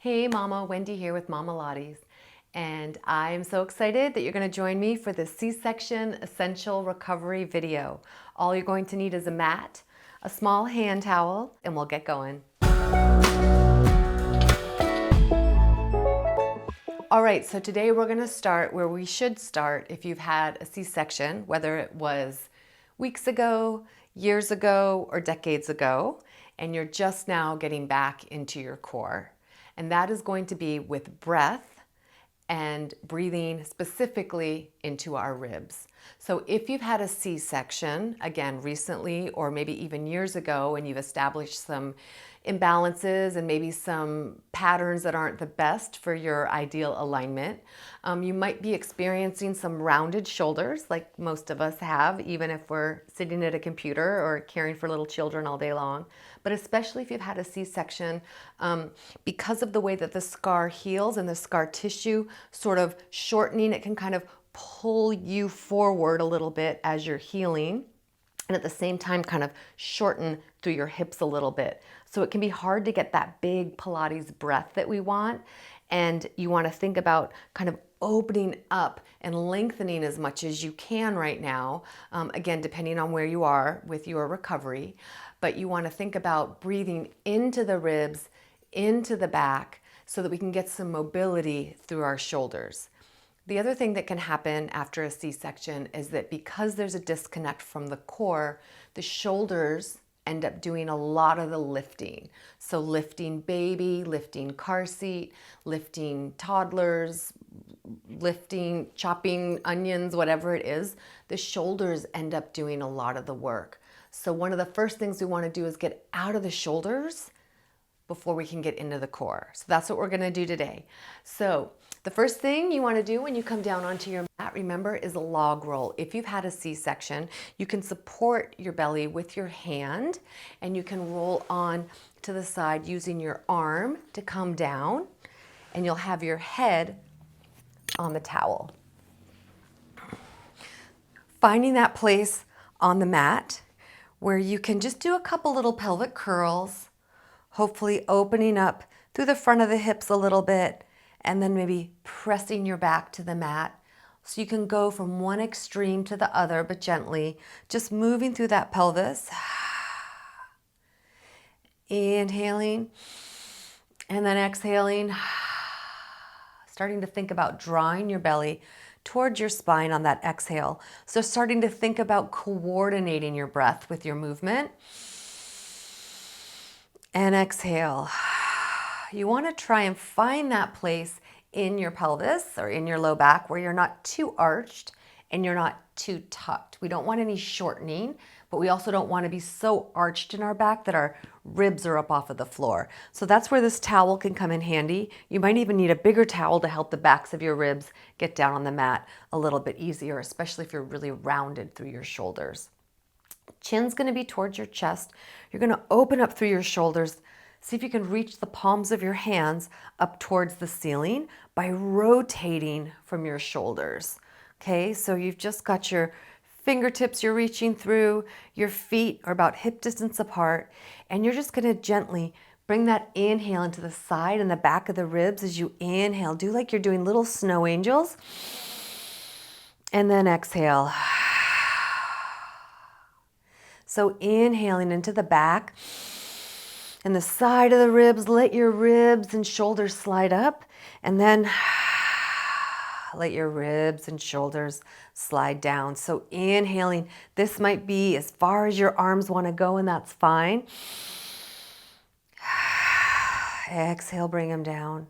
Hey Mama, Wendy here with Mamalates, and I'm so excited that you're going to join me for the C-section essential recovery video. All you're going to need is a mat, a small hand towel, and we'll get going. All right, so today we're going to start where we should start if you've had a C-section, whether it was weeks ago, years ago, or decades ago, and you're just now getting back into your core. And that is going to be with breath and breathing specifically into our ribs. So if you've had a C-section, again, recently or maybe even years ago, and you've established some imbalances and maybe some patterns that aren't the best for your ideal alignment, you might be experiencing some rounded shoulders like most of us have, even if we're sitting at a computer or caring for little children all day long. But especially if you've had a C-section, because of the way that the scar heals and the scar tissue sort of shortening, it can kind of pull you forward a little bit as you're healing, and at the same time kind of shorten through your hips a little bit. So it can be hard to get that big Pilates breath that we want, and you want to think about kind of opening up and lengthening as much as you can right now, again, depending on where you are with your recovery. But you want to think about breathing into the ribs, into the back, so that we can get some mobility through our shoulders. The other thing that can happen after a C-section is that because there's a disconnect from the core, the shoulders end up doing a lot of the lifting. So lifting baby, lifting car seat, lifting toddlers, lifting, chopping onions, whatever it is, the shoulders end up doing a lot of the work. So one of the first things we want to do is get out of the shoulders before we can get into the core. So that's what we're going to do today. So the first thing you want to do when you come down onto your mat, remember, is a log roll. If you've had a C-section, you can support your belly with your hand, and you can roll on to the side using your arm to come down, and you'll have your head on the towel. Finding that place on the mat where you can just do a couple little pelvic curls, hopefully opening up through the front of the hips a little bit, and then maybe pressing your back to the mat. So you can go from one extreme to the other, but gently, just moving through that pelvis. Inhaling, and then exhaling. Starting to think about drawing your belly towards your spine on that exhale. So starting to think about coordinating your breath with your movement. And exhale. You want to try and find that place in your pelvis or in your low back where you're not too arched and you're not too tucked. We don't want any shortening, but we also don't want to be so arched in our back that our ribs are up off of the floor. So that's where this towel can come in handy. You might even need a bigger towel to help the backs of your ribs get down on the mat a little bit easier, especially if you're really rounded through your shoulders. Chin's going to be towards your chest. You're going to open up through your shoulders. See if you can reach the palms of your hands up towards the ceiling by rotating from your shoulders. Okay, so you've just got your fingertips you're reaching through, your feet are about hip distance apart, and you're just going to gently bring that inhale into the side and the back of the ribs as you inhale. Do like you're doing little snow angels. And then exhale. So inhaling into the back and the side of the ribs, let your ribs and shoulders slide up, and then let your ribs and shoulders slide down. So inhaling, this might be as far as your arms want to go, and that's fine. Exhale, bring them down.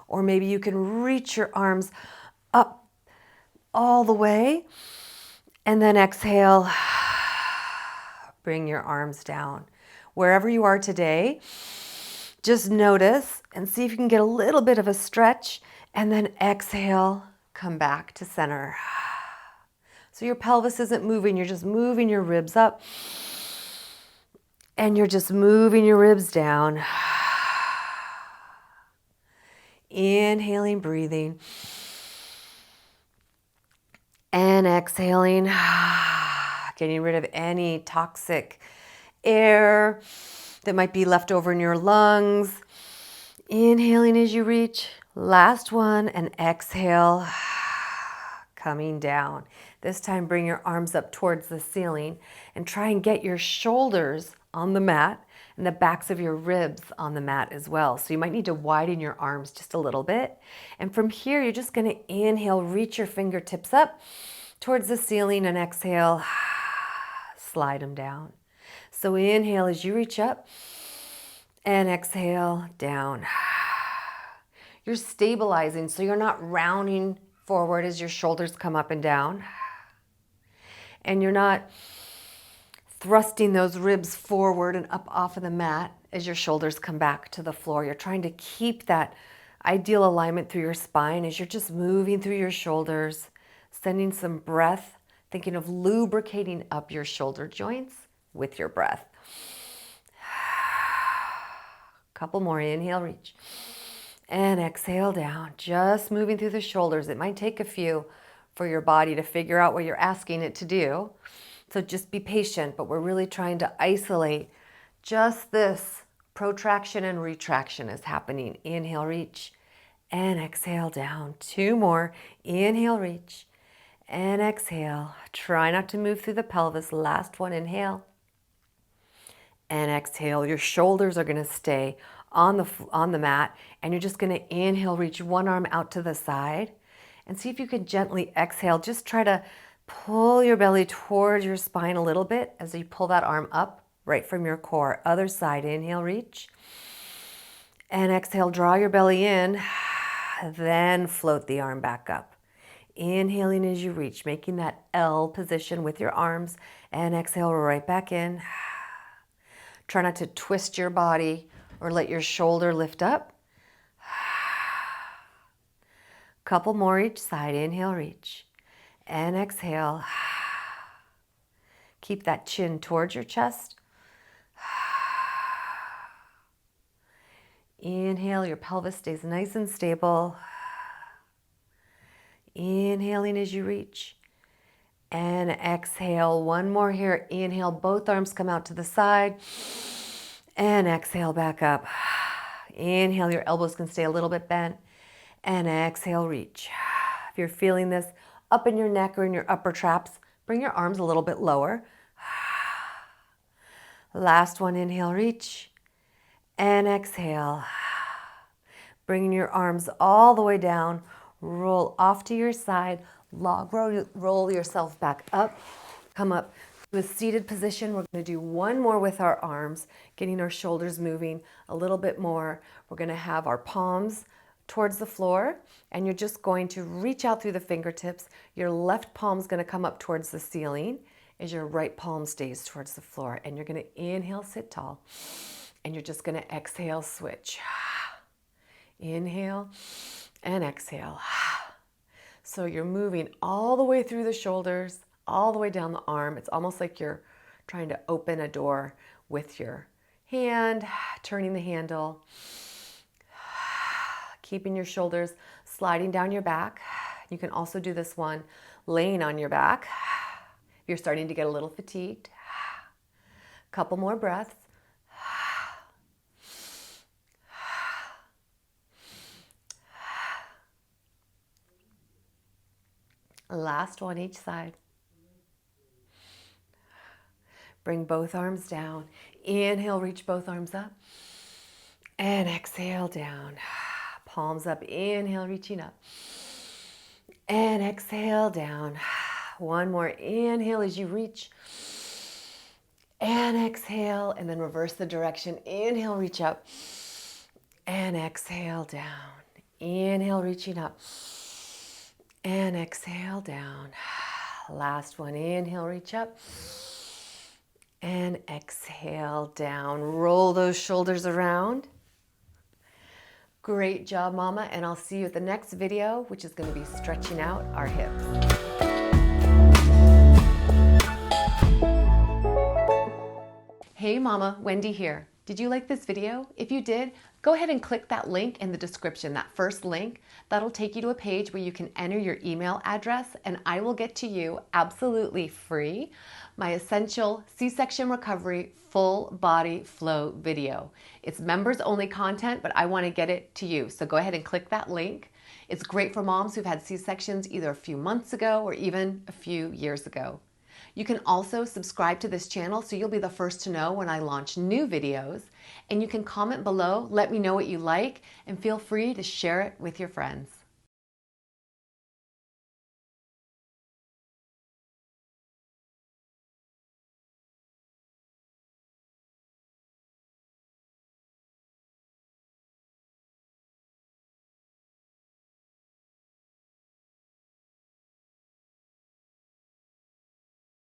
Or maybe you can reach your arms up all the way, and then exhale. Bring your arms down. Wherever you are today, just notice and see if you can get a little bit of a stretch, and then exhale, come back to center. So your pelvis isn't moving, you're just moving your ribs up, and you're just moving your ribs down. Inhaling, breathing, and exhaling. Getting rid of any toxic air that might be left over in your lungs. Inhaling as you reach. Last one, and exhale, coming down. This time bring your arms up towards the ceiling and try and get your shoulders on the mat and the backs of your ribs on the mat as well. So you might need to widen your arms just a little bit. And from here, you're just gonna inhale, reach your fingertips up towards the ceiling, and exhale, slide them down. So inhale as you reach up, and exhale, down. You're stabilizing, so you're not rounding forward as your shoulders come up and down. And you're not thrusting those ribs forward and up off of the mat as your shoulders come back to the floor. You're trying to keep that ideal alignment through your spine as you're just moving through your shoulders, sending some breath, thinking of lubricating up your shoulder joints with your breath. Couple more. Inhale, reach. And exhale, down. Just moving through the shoulders. It might take a few for your body to figure out what you're asking it to do. So just be patient, but we're really trying to isolate just this protraction and retraction is happening. Inhale, reach, and exhale, down. Two more. Inhale, reach, and exhale. Try not to move through the pelvis. Last one. Inhale, and exhale. Your shoulders are going to stay on the mat, and you're just going to inhale, reach one arm out to the side, and see if you can gently exhale. Just try to pull your belly towards your spine a little bit as you pull that arm up right from your core. Other side. Inhale, reach, and exhale, draw your belly in, then float the arm back up. Inhaling as you reach, making that L position with your arms, and exhale right back in. Try not to twist your body or let your shoulder lift up. Couple more each side. Inhale, reach, and exhale. Keep that chin towards your chest. Inhale, your pelvis stays nice and stable. Inhaling as you reach, and exhale. One more here. Inhale, both arms come out to the side, and exhale back up. Inhale, your elbows can stay a little bit bent, and exhale, reach. If you're feeling this up in your neck or in your upper traps, bring your arms a little bit lower. Last one. Inhale, reach, and exhale. Bringing your arms all the way down, roll off to your side, log roll yourself back up, come up to a seated position. We're going to do one more with our arms, getting our shoulders moving a little bit more. We're going to have our palms towards the floor, and you're just going to reach out through the fingertips. Your left palm is going to come up towards the ceiling as your right palm stays towards the floor, and you're going to inhale, sit tall, and you're just going to exhale, switch. Inhale and exhale. So you're moving all the way through the shoulders, all the way down the arm. It's almost like you're trying to open a door with your hand, turning the handle, keeping your shoulders sliding down your back. You can also do this one laying on your back if you're starting to get a little fatigued. Couple more breaths. Last one each side. Bring both arms down. Inhale, reach both arms up. And exhale, down. Palms up. Inhale, reaching up. And exhale, down. One more. Inhale as you reach. And exhale. And then reverse the direction. Inhale, reach up. And exhale, down. Inhale, reaching up. And exhale, down. Last one. Inhale, reach up. And exhale, down. Roll those shoulders around. Great job, Mama. And I'll see you at the next video, which is going to be stretching out our hips. Hey, Mama. Wendy here. Did you like this video? If you did, go ahead and click that link in the description, that first link. That'll take you to a page where you can enter your email address and I will get to you absolutely free my essential C-section recovery full body flow video. It's members only content, but I want to get it to you. So go ahead and click that link. It's great for moms who've had C-sections either a few months ago or even a few years ago. You can also subscribe to this channel so you'll be the first to know when I launch new videos. And you can comment below, let me know what you like, and feel free to share it with your friends.